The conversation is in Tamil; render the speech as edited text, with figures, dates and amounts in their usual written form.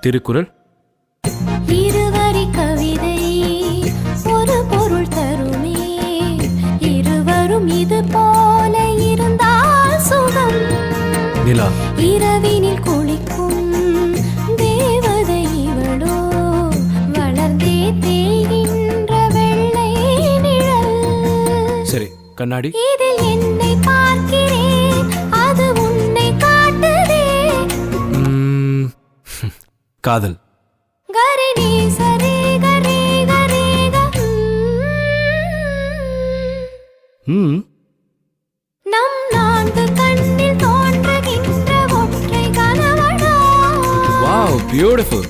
திருக்குறள். இருவரி கவிதை ஒரு பொருள் தருமே, இருவரும் இது போல இருந்தால் சுகம். நிலா. இரவினில் குளிக்கும் தேவதை இவளோ, வளர்ந்தே தேய்கின்ற வெள்ளை நிழல். சரி, கண்ணாடி. இதில் என்னை பார்க்கிறேன், அது உன்னை காட்டுதே. காதல். கரினி சரி கரி கரி நம் நான்கு கண்ணில் தோன்றுகின்ற ஒற்றை கனவடா. Wow, beautiful.